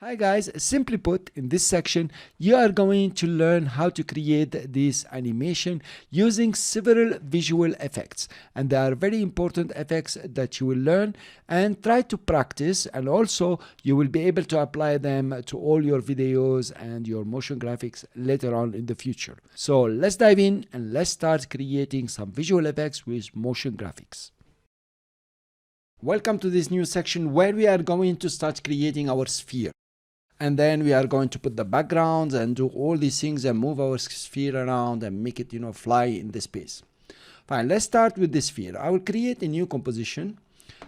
Hi guys, simply put, in this section, you are going to learn how to create this animation using several visual effects. And they are very important effects that you will learn and try to practice. And also, you will be able to apply them to all your videos and your motion graphics later on in the future. So let's dive in and let's start creating some visual effects with motion graphics. Welcome to this new section where we are going to start creating our sphere. And then we are going to put the backgrounds and do all these things and move our sphere around and make it, fly in the space. Fine, let's start with the sphere. I will create a new composition.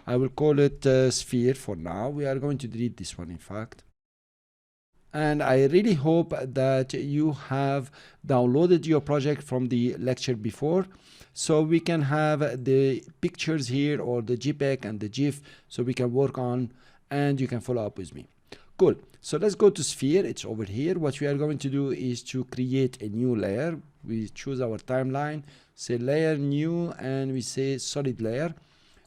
I will call it sphere for now. We are going to delete this one, in fact. And I really hope that you have downloaded your project from the lecture before, so we can have the pictures here or the JPEG and the GIF so we can work on and you can follow up with me. Cool. So let's go to sphere. It's over here. What we are going to do is to create a new layer. We choose our timeline, say layer new, and we say solid layer.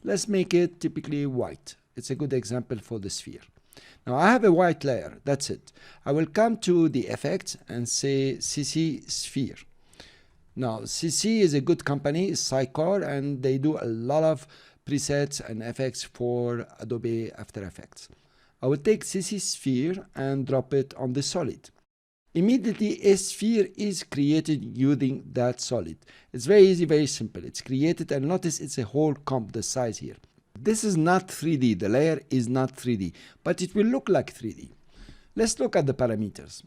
Let's make it typically white. It's a good example for the sphere. Now I have a white layer. That's it. I will come to the effects and say CC sphere. Now CC is a good company, it's Sycor, and they do a lot of presets and effects for Adobe After Effects. I will take CC sphere and drop it on the solid. Immediately a sphere is created using that solid. It's very easy, very simple. It's created, and notice it's a whole comp, the size here. This is not 3D, the layer is not 3D, but it will look like 3D. Let's look at the parameters.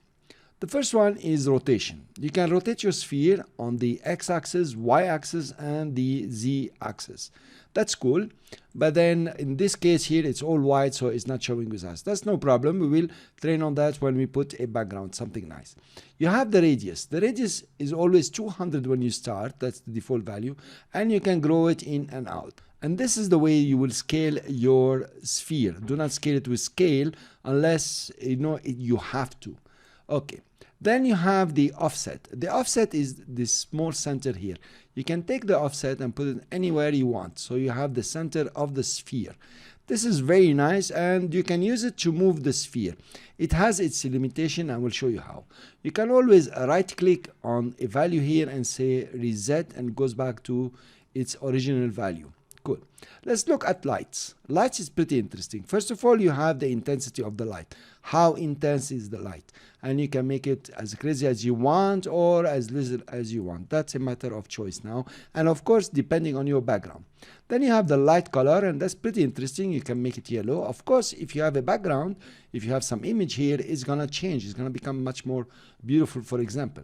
The first one is rotation. You can rotate your sphere on the x-axis, y-axis, and the z-axis. That's cool, but then in this case here it's all white, so it's not showing with us. That's no problem. We will train on that when we put a background, something nice. You have the radius. The radius is always 200 when you start. That's the default value, and you can grow it in and out. And this is the way you will scale your sphere. Do not scale it with scale unless you have to. Okay. Then you have the offset. The offset is this small center here. You can take the offset and put it anywhere you want. So you have the center of the sphere. This is very nice, and you can use it to move the sphere. It has its limitation, and we'll show you how. You can always right click on a value here and say reset, and it goes back to its original value. Cool. Let's look at lights. Lights is pretty interesting. First of all, you have the intensity of the light. How intense is the light? And you can make it as crazy as you want or as little as you want. That's a matter of choice now. And of course, depending on your background. Then you have the light color, and that's pretty interesting. You can make it yellow. Of course, if you have a background, if you have some image here, it's going to change. It's going to become much more beautiful, for example.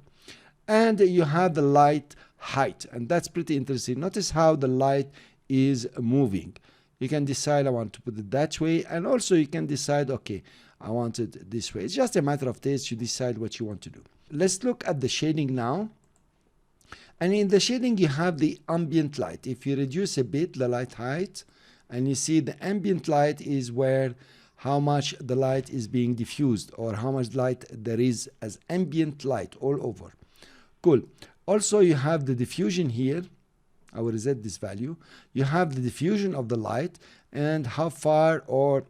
And you have the light height, and that's pretty interesting. Notice how the light is moving. You can decide I want to put it that way, and also you can decide, okay, I want it this way. It's just a matter of taste. You decide what you want to do. Let's look at the shading now. And in the shading you have the ambient light. If you reduce a bit the light height, and you see the ambient light is where how much the light is being diffused, or how much light there is as ambient light all over. Cool. Also you have the diffusion here. I will reset this value. You have the diffusion of the light and how far or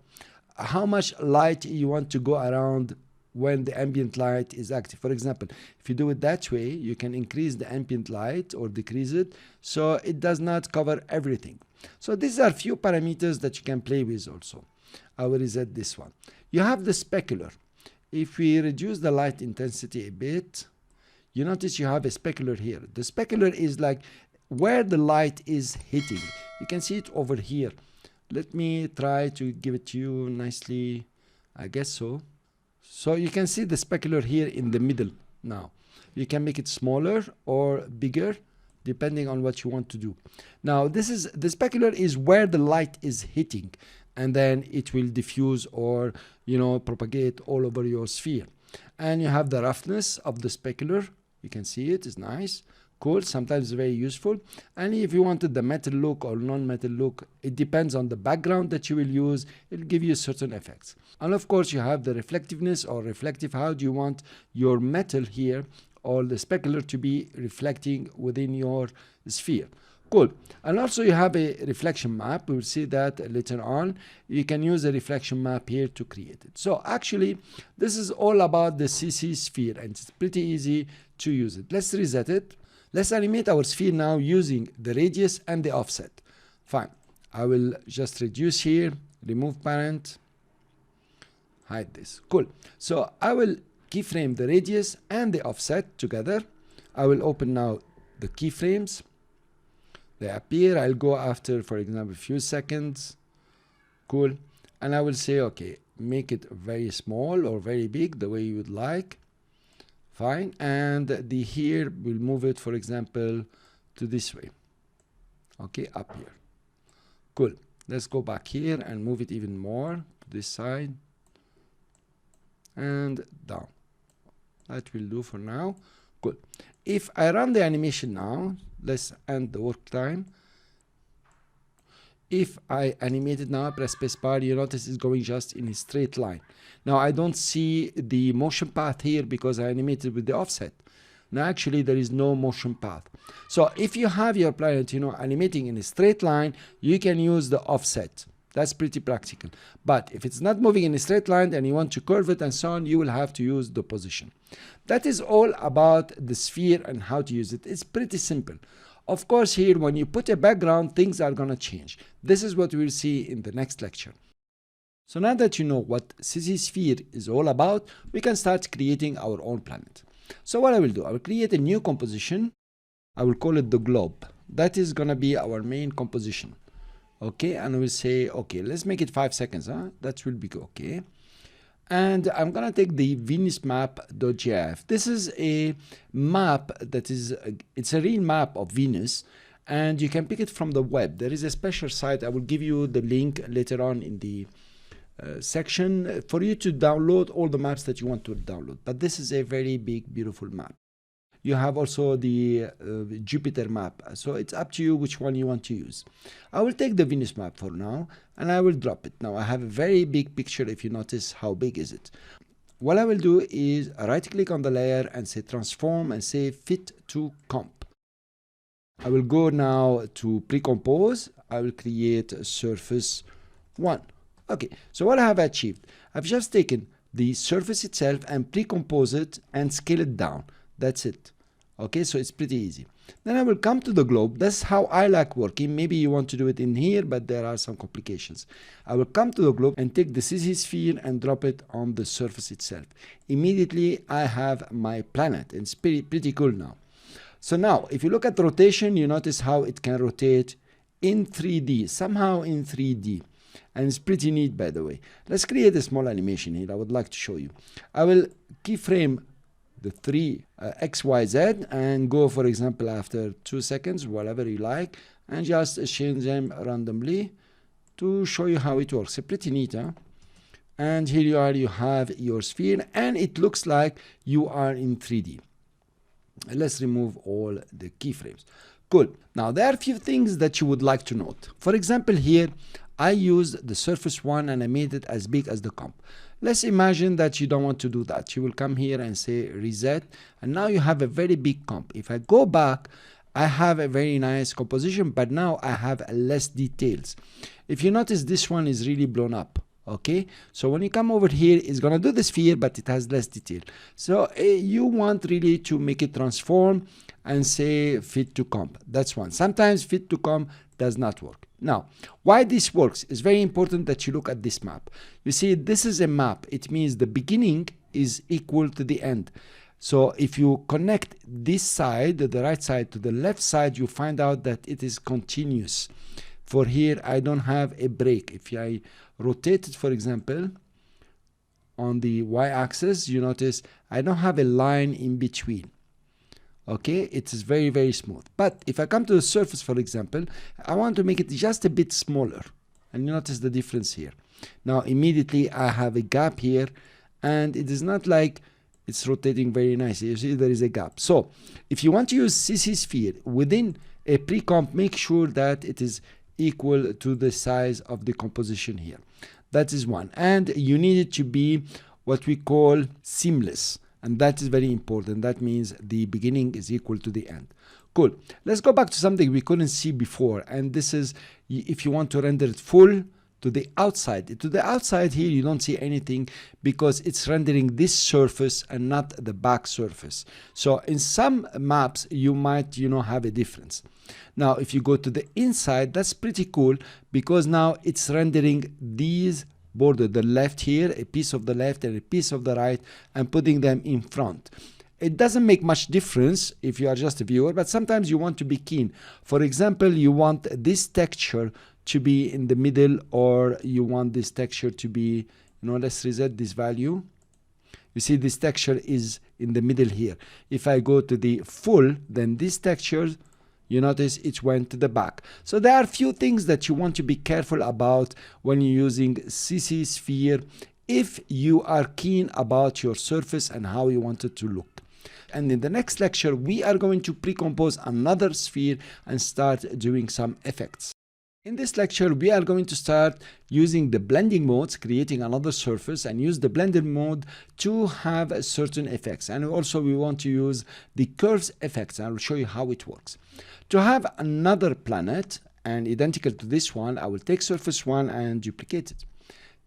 how much light you want to go around when the ambient light is active. For example, if you do it that way, you can increase the ambient light or decrease it, so it does not cover everything. So these are few parameters that you can play with also. I will reset this one. You have the specular. If we reduce the light intensity a bit, you notice you have a specular here. The specular is like where the light is hitting. You can see it over here. Let me try to give it to you nicely. I guess so. So you can see the specular here in the middle now. You can make it smaller or bigger depending on what you want to do. Now this is the specular is where the light is hitting, and then it will diffuse or propagate all over your sphere. And you have the roughness of the specular. You can see it is nice. Cool, sometimes very useful. And if you wanted the metal look or non-metal look, it depends on the background that you will use. It'll give you certain effects. And of course you have the reflectiveness or reflective. How do you want your metal here or the specular to be reflecting within your sphere? Cool. And also you have a reflection map. We'll see that later on. You can use a reflection map here to create it. So actually, this is all about the CC sphere, and it's pretty easy to use it. Let's reset it. Let's animate our sphere now using the radius and the offset. Fine. I will just reduce here, remove parent, hide this. Cool. So I will keyframe the radius and the offset together. I will open now the keyframes. They appear. I'll go after, for example, a few seconds. Cool. And I will say, okay, make it very small or very big, the way you would like. Fine. And the here, we'll move it, for example, to this way. Okay, up here. Cool. Let's go back here and move it even more to this side and down. That will do for now. Good. If I run the animation now, let's end the work time. If I animate it now, press spacebar, you notice it's going just in a straight line. Now I don't see the motion path here because I animated with the offset. Now actually there is no motion path. So if you have your planet, animating in a straight line, you can use the offset. That's pretty practical. But if it's not moving in a straight line and you want to curve it and so on, you will have to use the position. That is all about the sphere and how to use it. It's pretty simple. Of course, here when you put a background, things are going to change. This is what we'll see in the next lecture. So now that you know what CC sphere is all about, we can start creating our own planet. So what I will do, I will create a new composition. I will call it the globe. That is going to be our main composition. Okay, and we'll say, okay, let's make it 5 seconds. That will be okay. And I'm going to take the Venus map.gif. This is a map that is, it's a real map of Venus, and you can pick it from the web. There is a special site. I will give you the link later on in the section for you to download all the maps that you want to download. But this is a very big, beautiful map. You have also the Jupiter map, so it's up to you which one you want to use. I will take the Venus map for now, and I will drop it. Now I have a very big picture. If you notice, how big is it? What I will do is right click on the layer and say transform and say fit to comp. I will go now to pre-compose. I will create a surface 1. Okay, so what I have achieved, I've just taken the surface itself and pre-compose it and scale it down. That's it. Okay, so it's pretty easy. Then I will come to the globe. That's how I like working. Maybe you want to do it in here, but there are some complications. I will come to the globe and take the CC sphere and drop it on the surface itself. Immediately I have my planet, and it's pretty cool now. So now if you look at rotation, you notice how it can rotate in 3D, somehow in 3D. And it's pretty neat, by the way. Let's create a small animation here. I would like to show you. I will keyframe the 3 X, Y, Z and go, for example, after 2 seconds, whatever you like, and just change them randomly to show you how it works. It's pretty neat, huh? And here you are, you have your sphere, and it looks like you are in 3D. Let's remove all the keyframes. Cool. Now there are a few things that you would like to note. For example, here I used the surface 1 and I made it as big as the comp. Let's imagine that you don't want to do that. You will come here and say reset, and now you have a very big comp. If I go back, I have a very nice composition, but now I have less details. If you notice, this one is really blown up. Okay, so when you come over here, it's gonna do the sphere, but it has less detail. So you want really to make it transform and say fit to comp. That's one. Sometimes fit to comp does not work. Now, why this works is very important that you look at this map. You see, this is a map. It means the beginning is equal to the end. So if you connect this side, the right side, to the left side, you find out that it is continuous. For here, I don't have a break. If I rotate it, for example, on the y-axis, you notice I don't have a line in between. Okay, it is very, very smooth. But if I come to the surface, for example, I want to make it just a bit smaller. And you notice the difference here. Now, immediately I have a gap here, and it is not like it's rotating very nicely. You see, there is a gap. So if you want to use CC sphere within a pre-comp, make sure that it is equal to the size of the composition here. That is one. And you need it to be what we call seamless. And that is very important. That means the beginning is equal to the end. Cool. Let's go back to something we couldn't see before, and this is if you want to render it full to the outside. To the outside here, you don't see anything because it's rendering this surface and not the back surface. So in some maps, you might, have a difference. Now, if you go to the inside, that's pretty cool because now it's rendering these border, the left here, a piece of the left and a piece of the right, and putting them in front. It doesn't make much difference if you are just a viewer, but sometimes you want to be keen. For example, you want this texture to be in the middle, or you want this texture to be, let's reset this value. You see this texture is in the middle here. If I go to the full, then this texture, you notice it went to the back. So there are a few things that you want to be careful about when you're using CC Sphere if you are keen about your surface and how you want it to look. And in the next lecture, we are going to pre-compose another sphere and start doing some effects. In this lecture, we are going to start using the blending modes, creating another surface, and use the blending mode to have certain effects. And also we want to use the curves effects, and I will show you how it works. To have another planet and identical to this one, I will take surface 1 and duplicate it.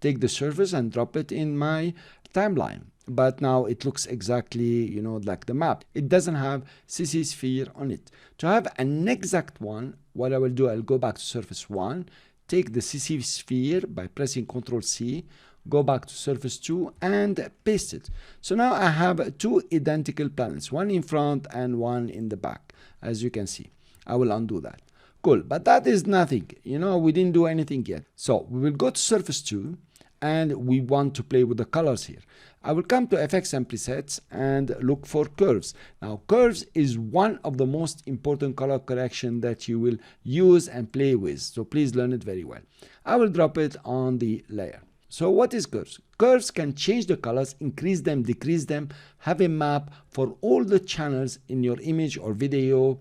Take the surface and drop it in my timeline. But now it looks exactly, like the map. It doesn't have CC Sphere on it. To have an exact one, what I will do, I'll go back to surface 1, take the CC Sphere by pressing Ctrl C, go back to surface 2 and paste it. So now I have two identical planets, one in front and one in the back, as you can see. I will undo that. Cool, but that is nothing. We didn't do anything yet. So we will go to surface 2 and we want to play with the colors here. I will come to effects and presets and look for curves. Now curves is one of the most important color correction that you will use and play with. So please learn it very well. I will drop it on the layer. So what is curves? Curves can change the colors, increase them, decrease them, have a map for all the channels in your image or video.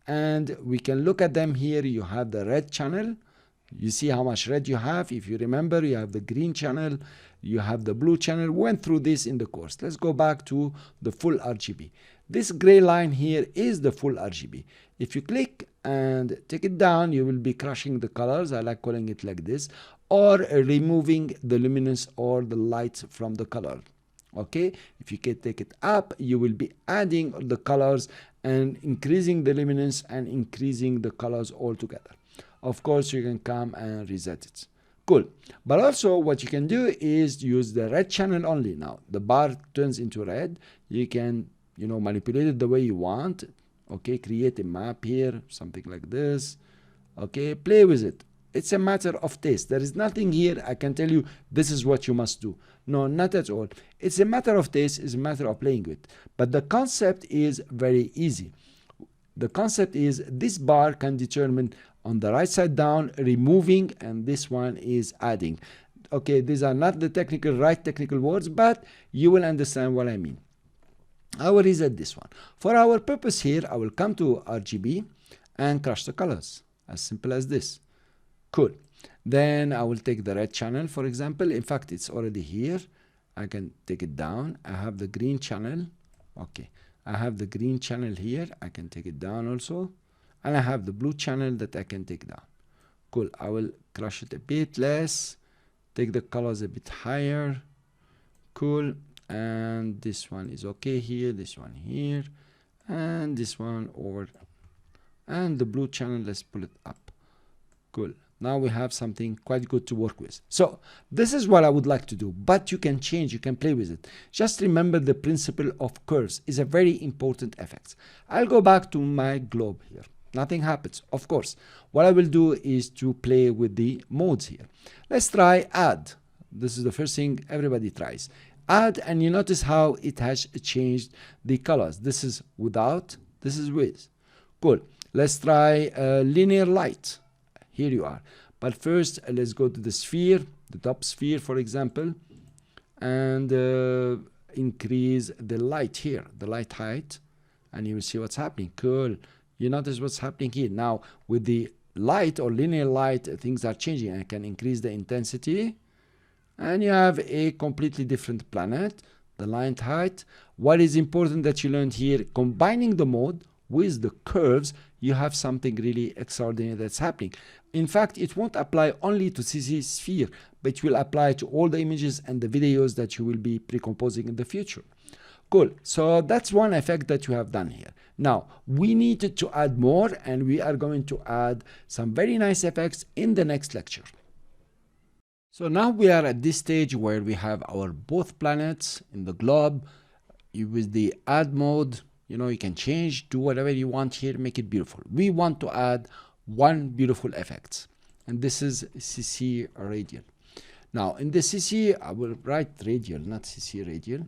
And we can look at them here. You have the red channel. You see how much red you have. If you remember, you have the green channel, you have the blue channel. We went through this in the course. Let's go back to the full RGB. This gray line here is the full RGB. If you click and take it down, you will be crushing the colors. I like calling it like this, or removing the luminance or the light from the color. Okay, if you can take it up, you will be adding the colors and increasing the luminance and increasing the colors all together. Of course, you can come and reset it. Cool. But also what you can do is use the red channel only. Now the bar turns into red. You can, manipulate it the way you want. Okay, create a map here, something like this. Okay, play with it. It's a matter of taste. There is nothing here I can tell you this is what you must do. No, not at all. It's a matter of taste, it's a matter of playing with. But the concept is very easy. The concept is this bar can determine on the right side down, removing, and this one is adding. Okay, these are not the right technical words, but you will understand what I mean. I will reset this one. For our purpose here, I will come to RGB and crush the colors. As simple as this. Cool. Then I will take the red channel, for example. In fact, it's already here. I can take it down. I have the green channel. Okay. I have the green channel here. I can take it down also. And I have the blue channel that I can take down. Cool. I will crush it a bit less. Take the colors a bit higher. Cool. And this one is okay here. This one here. And this one over. And the blue channel, let's pull it up. Cool. Now we have something quite good to work with. So this is what I would like to do, but you can change, you can play with it. Just remember the principle of curves is a very important effect. I'll go back to my globe here. Nothing happens, of course. What I will do is to play with the modes here. Let's try add. This is the first thing everybody tries. Add, and you notice how it has changed the colors. This is without, this is with. Cool. Let's try linear light. Here you are. But first, let's go to the sphere, the top sphere, for example, and increase the light here, the light height, and you will see what's happening. Cool. You notice what's happening here. Now, with the light or linear light, things are changing. I can increase the intensity, and you have a completely different planet, the light height. What is important that you learned here, combining the mode with the curves, you have something really extraordinary that's happening. In fact, it won't apply only to CC sphere, but it will apply to all the images and the videos that you will be pre-composing in the future. Cool. So that's one effect that you have done here. Now we need to add more, and we are going to add some very nice effects in the next lecture. So now we are at this stage where we have our both planets in the globe. With the add mode, you can change, do whatever you want here, make it beautiful. We want to add one beautiful effect, and this is CC radial. Now in the CC, I will write radial, not CC radial.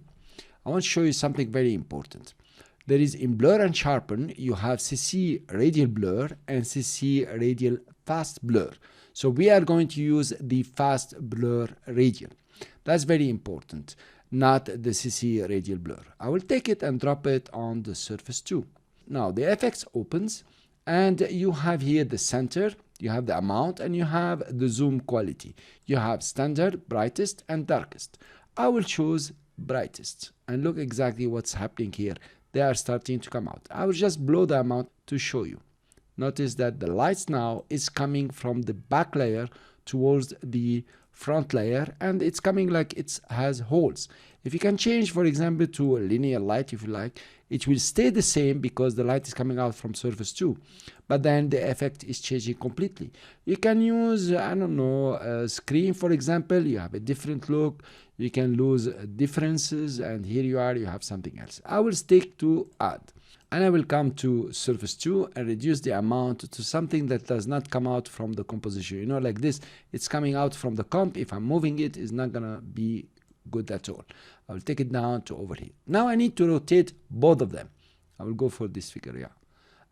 I want to show you something very important. There is in blur and sharpen, you have CC radial blur and CC radial fast blur. So we are going to use the fast blur radial. That's very important, not the CC radial blur. I will take it and drop it on the surface 2. Now the FX opens, and you have here the center, you have the amount, and you have the zoom quality. You have standard, brightest, and darkest. I will choose brightest, and look exactly what's happening here. They are starting to come out. I will just blow the amount to show you. Notice that the lights now is coming from the back layer towards the front layer, and it's coming like it has holes. If you can change, for example, to a linear light, if you like, it will stay the same because the light is coming out from surface 2, but then the effect is changing completely. You can use, I don't know, a screen, for example. You have a different look. You can lose differences, and here you have something else. I will stick to add, and I will come to surface 2 and reduce the amount to something that does not come out from the composition. Like this, it's coming out from the comp. If I'm moving it, it's not gonna be good at all. I will take it down to over here. Now I need to rotate both of them. I will go for this figure, yeah.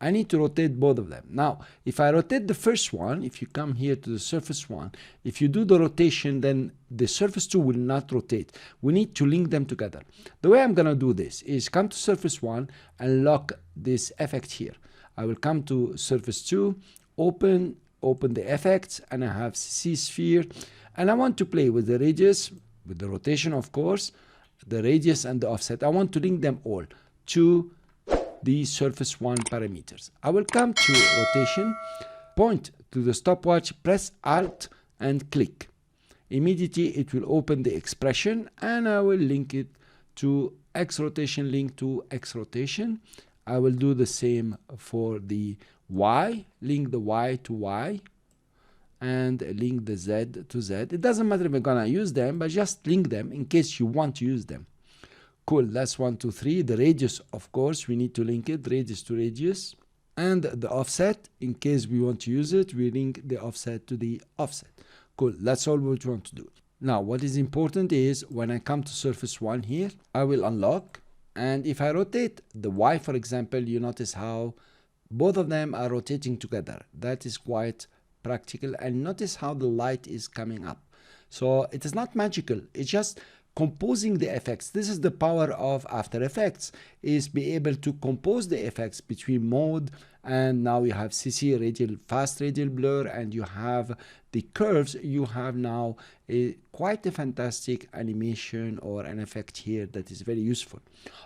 I need to rotate both of them. Now, if I rotate the first one, if you come here to the surface 1, if you do the rotation, then the surface 2 will not rotate. We need to link them together. The way I'm gonna do this is come to surface 1 and lock this effect here. I will come to surface 2, open the effects, and I have CC sphere, and I want to play with the radius, with the rotation, of course, the radius and the offset. I want to link them all to the surface 1 parameters. I will come to rotation, point to the stopwatch, press Alt and click. Immediately it will open the expression, and I will link it to X rotation, link to X rotation. I will do the same for the Y, link the Y to Y, and link the Z to Z. It doesn't matter if we're gonna use them, but just link them in case you want to use them. Cool, that's 1, 2, 3. The radius, of course, we need to link it, radius to radius. And the offset, in case we want to use it, we link the offset to the offset. Cool, that's all what we want to do. Now, what is important is when I come to surface 1 here, I will unlock. And if I rotate the Y, for example, you notice how both of them are rotating together. That is quite practical. And notice how the light is coming up. So it is not magical. It's just composing the effects. This is the power of After Effects, is be able to compose the effects between mode, and now you have CC radial, fast radial blur, and you have the curves. You have now quite a fantastic animation or an effect here that is very useful.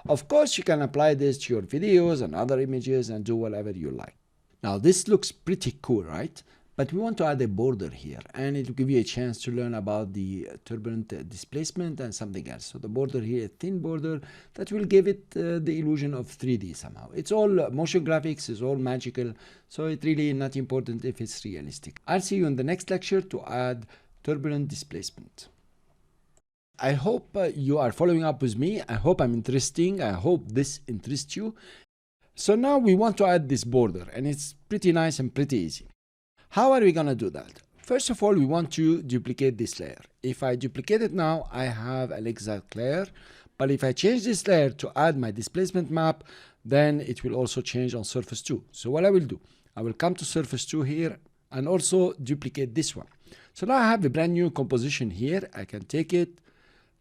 Of course, you can apply this to your videos and other images and do whatever you like. Now this looks pretty cool, right? But we want to add a border here, and it will give you a chance to learn about the turbulent displacement and something else. So the border here, a thin border that will give it the illusion of 3D somehow. It's all motion graphics, it's all magical, so it's really not important if it's realistic. I'll see you in the next lecture to add turbulent displacement. I hope you are following up with me. I hope I'm interesting. I hope this interests you. So now we want to add this border, and it's pretty nice and pretty easy. How are we going to do that? First of all, we want to duplicate this layer. If I duplicate it now, I have an exact layer. But if I change this layer to add my displacement map, then it will also change on surface 2. So what I will do, I will come to surface 2 here and also duplicate this one. So now I have a brand new composition here. I can take it,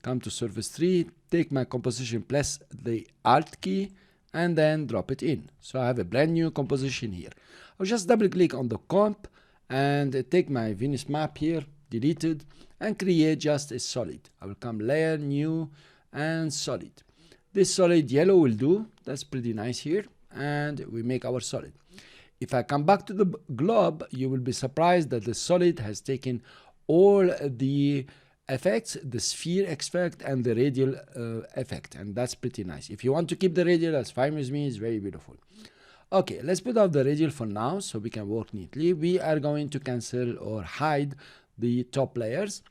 come to surface 3, take my composition, press the Alt key, and then drop it in. So I have a brand new composition here. I'll just double click on the comp and take my Venus map here, delete it, and create just a solid. I will come layer, new, and solid. This solid yellow will do. That's pretty nice here. and we make our solid. If I come back to the globe, you will be surprised that the solid has taken all the effects, the sphere effect and the radial effect, and that's pretty nice. If you want to keep the radial, that's fine with me, it's very beautiful. Okay, let's put off the radial for now so we can work neatly. We are going to cancel or hide the top layers,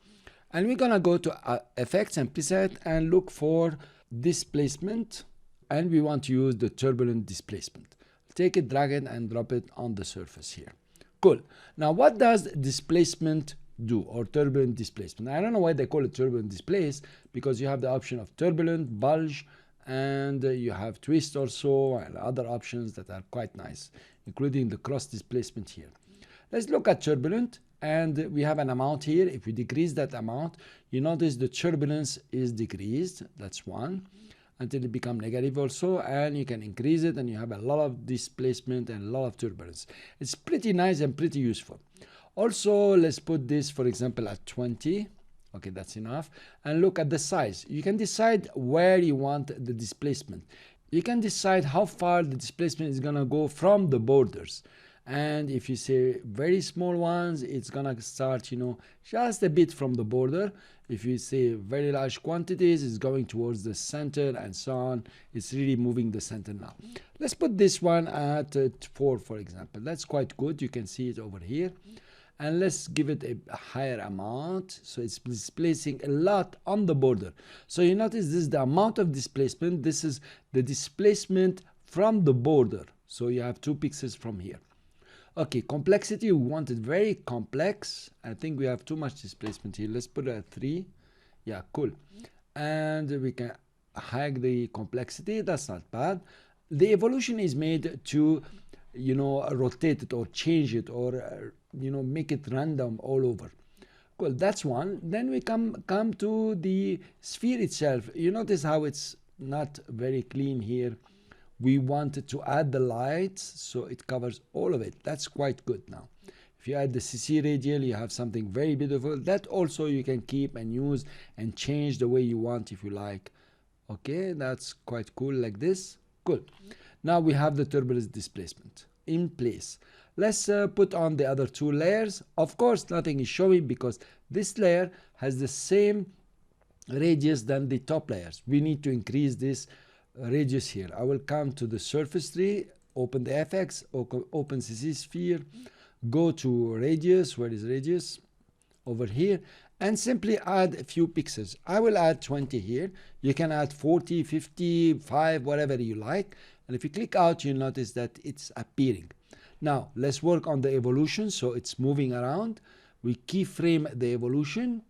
and we're gonna go to effects and preset and look for displacement, and we want to use the turbulent displacement. Take it, drag it, and drop it on the surface here. Cool. Now what does displacement do, or turbulent displacement? I don't know why they call it turbulent displace, because you have the option of turbulent, bulge, and you have twist also, and other options that are quite nice, including the cross displacement here. Let's look at turbulent, and we have an amount here. If we decrease that amount, you notice the turbulence is decreased. That's one, until it becomes negative also, and you can increase it and you have a lot of displacement and a lot of turbulence. It's pretty nice and pretty useful. Also, let's put this, for example, at 20. Okay, that's enough. And look at the size. You can decide where you want the displacement. You can decide how far the displacement is gonna go from the borders. And if you say very small ones, it's gonna start, you know, just a bit from the border. If you say very large quantities, it's going towards the center and so on. It's really moving the center now. Let's put this one at 4, for example. That's quite good. You can see it over here. And let's give it a higher amount, so it's displacing a lot on the border. So you notice this is the amount of displacement. This is the displacement from the border. So you have 2 pixels from here. Okay, complexity, we want it very complex. I think we have too much displacement here. Let's put it at 3. Yeah, cool. And we can hide the complexity. That's not bad. The evolution is made to, you know, rotate it or change it or you know, make it random all over. Cool, that's one. Then we come to the sphere itself. You notice how it's not very clean here. We wanted to add the lights so it covers all of it. That's quite good now. If you add the CC radial, you have something very beautiful that also you can keep and use and change the way you want if you like. Okay, that's quite cool like this. Cool. Now we have the turbulence displacement in place. Let's put on the other 2 layers. Of course, nothing is showing because this layer has the same radius than the top layers. We need to increase this radius here. I will come to the surface tree, open the FX, open CC sphere, go to radius. Where is radius? Over here, and simply add a few pixels. I will add 20 here. You can add 40, 50, 5, whatever you like. And if you click out, you'll notice that it's appearing. Now, let's work on the evolution. So it's moving around. We keyframe the evolution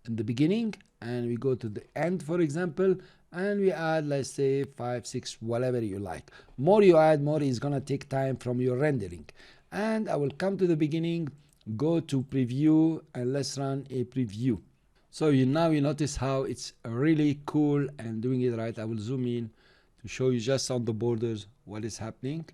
in the beginning, and we go to the end, for example, and we add, let's say, 5, 6, whatever you like. More you add, more is going to take time from your rendering. And I will come to the beginning, go to preview, and let's run a preview. So now you notice how it's really cool and doing it right. I will zoom in to show you just on the borders what is happening.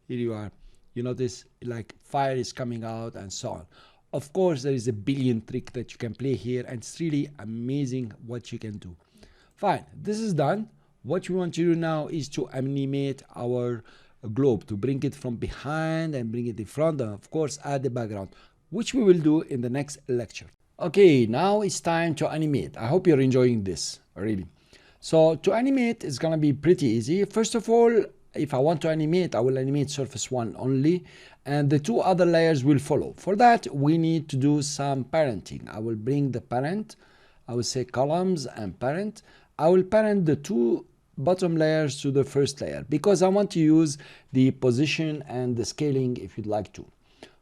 Here you are. You notice like fire is coming out and so on. Of course, there is a billion trick that you can play here, and it's really amazing what you can do. Fine, this is done. What we want to do now is to animate our globe, to bring it from behind and bring it in front, and of course add the background, which we will do in the next lecture. Okay, now it's time to animate. I hope you're enjoying this, really. So to animate, it's gonna be pretty easy. First of all, if I want to animate, I will animate surface 1 only, and the 2 other layers will follow. For that, we need to do some parenting. I will bring the parent, I will say columns and parent. I will parent the 2 bottom layers to the first layer because I want to use the position and the scaling if you'd like to.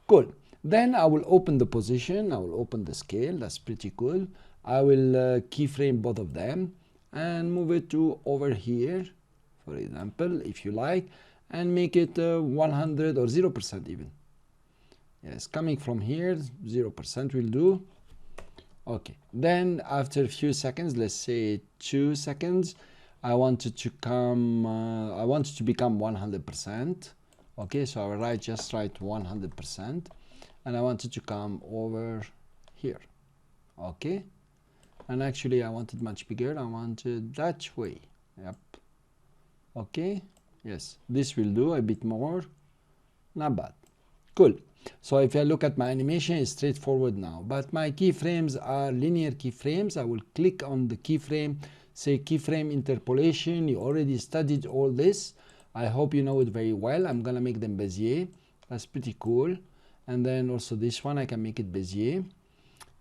Cool. Then I will open the position, I will open the scale. That's pretty cool. I will keyframe both of them and move it to over here, for example, if you like, and make it 100 or 0% even. Yes, coming from here, 0% will do. Okay, then after a few seconds, let's say 2 seconds, I want it to come, I want it to become 100%. Okay, so I will just write 100%, and I want it to come over here. Okay, and actually I want it much bigger. I want it that way. Yep. Okay, Yes, this will do a bit more. Not bad. Cool. So if I look at my animation, it's straightforward now. But my keyframes are linear keyframes. I will click on the keyframe, say keyframe interpolation. You already studied all this. I hope you know it very well. I'm gonna make them Bezier. That's pretty cool. And then also this one, I can make it Bezier.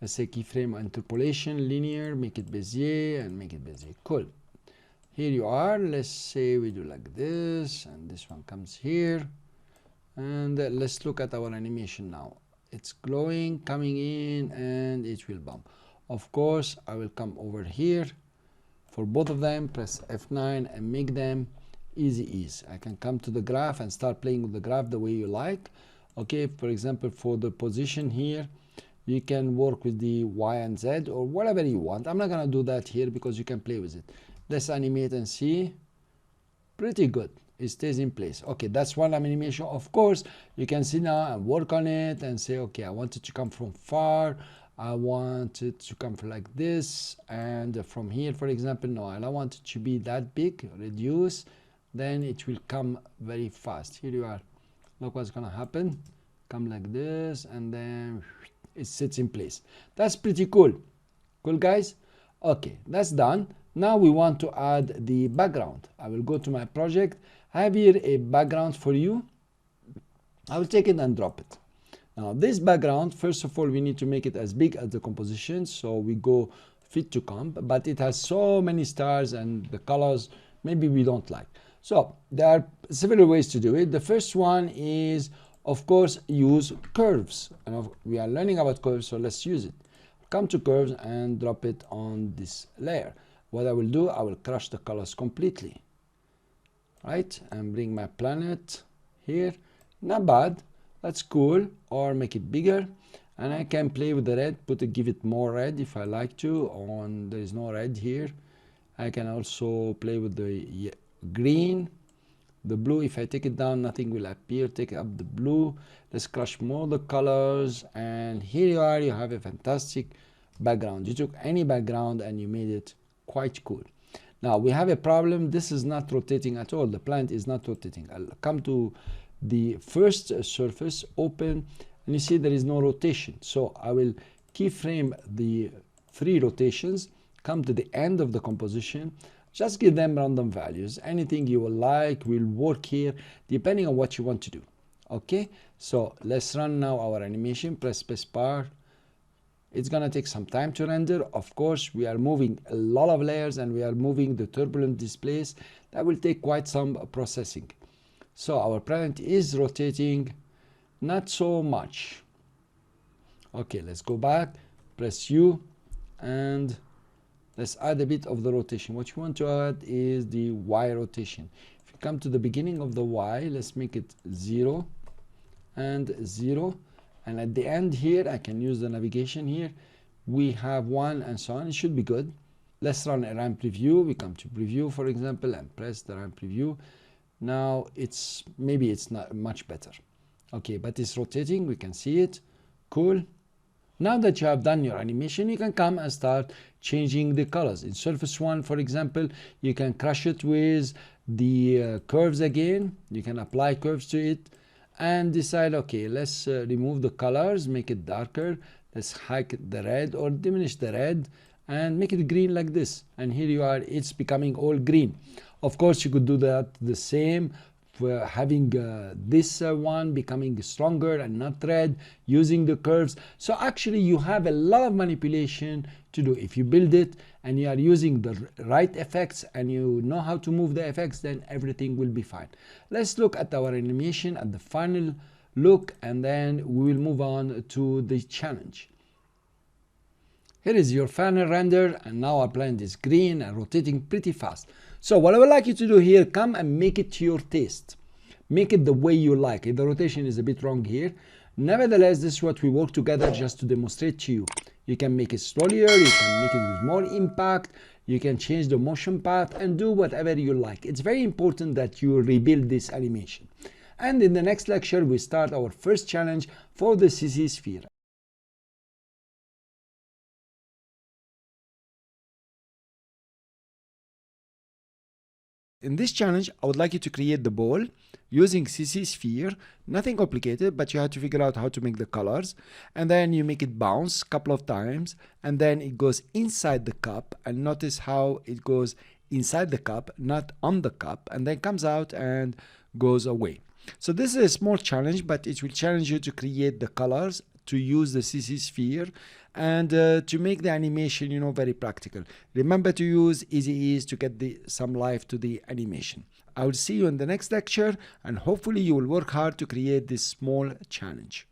Let's say keyframe interpolation, linear, make it Bezier, and make it Bezier. Cool. Here you are. Let's say we do like this, and this one comes here. And let's look at our animation now. It's glowing, coming in, and it will bump. Of course, I will come over here for both of them, press F9 and make them easy ease. I can come to the graph and start playing with the graph the way you like. Okay, for example, for the position here, you can work with the Y and Z or whatever you want. I'm not gonna do that here because you can play with it. Let's animate and see. Pretty good. It stays in place. Okay, that's one animation. Of course, you can see now and work on it and say, okay, I want it to come from far. I want it to come from like this. And from here, for example, no, I don't want it to be that big. Reduce. Then it will come very fast. Here you are. Look what's going to happen. Come like this. And then it sits in place. That's pretty cool. Cool, guys? Okay, that's done. Now we want to add the background. I will go to my project. I have here a background for you. I will take it and drop it. Now this background, first of all, we need to make it as big as the composition. So we go fit to comp, but it has so many stars and the colors maybe we don't like. So there are several ways to do it. The first one is, of course, use curves. And we are learning about curves, so let's use it. Come to curves and drop it on this layer. What I will do, I will crush the colors completely. Right, and bring my planet here. Not bad, that's cool. Or make it bigger, and I can play with the red, give it more red if I like to. There is no red here. I can also play with the green, the blue. If I take it down, nothing will appear. Take up the blue. Let's crush more the colors, and here you are. You have a fantastic background. You took any background and you made it quite cool. Now we have a problem. This is not rotating at all. The plant is not rotating. I'll come to the first surface, open, and you see there is no rotation. So I will keyframe the 3 rotations, come to the end of the composition, just give them random values. Anything you will like will work here depending on what you want to do. Okay, so let's run now our animation. Press spacebar. It's gonna take some time to render. Of course, we are moving a lot of layers and we are moving the turbulent displays. That will take quite some processing. So our planet is rotating, not so much. Okay, let's go back, press U, and let's add a bit of the rotation. What you want to add is the Y rotation. If you come to the beginning of the Y, let's make it 0 and 0. And at the end here, I can use the navigation here. We have 1 and so on. It should be good. Let's run a RAM preview. We come to preview, for example, and press the RAM preview. Now maybe it's not much better. Okay, but it's rotating. We can see it. Cool. Now that you have done your animation, you can come and start changing the colors. In surface 1, for example, you can crush it with the curves again. You can apply curves to it and decide, okay, let's remove the colors, make it darker. Let's hike the red or diminish the red and make it green like this. And here you are, it's becoming all green. Of course, you could do that the same for having this one becoming stronger and not red, using the curves. So actually you have a lot of manipulation to do. If you build it and you are using the right effects and you know how to move the effects, then everything will be fine. Let's look at our animation at the final look, and then we will move on to the challenge. Here is your final render, and now our planet is green and rotating pretty fast. So what I would like you to do here, come and make it to your taste. Make it the way you like it. The rotation is a bit wrong here. Nevertheless, this is what we work together just to demonstrate to you. You can make it slowlier, you can make it with more impact, you can change the motion path and do whatever you like. It's very important that you rebuild this animation. And in the next lecture, we start our first challenge for the CC sphere. In this challenge, I would like you to create the ball using CC sphere, nothing complicated, but you have to figure out how to make the colors. And then you make it bounce a couple of times, and then it goes inside the cup. And notice how it goes inside the cup, not on the cup, and then comes out and goes away. So this is a small challenge, but it will challenge you to create the colors, to use the CC sphere, and to make the animation, you know, very practical. Remember to use easy ease to get some life to the animation. I will see you in the next lecture, and hopefully you will work hard to create this small challenge.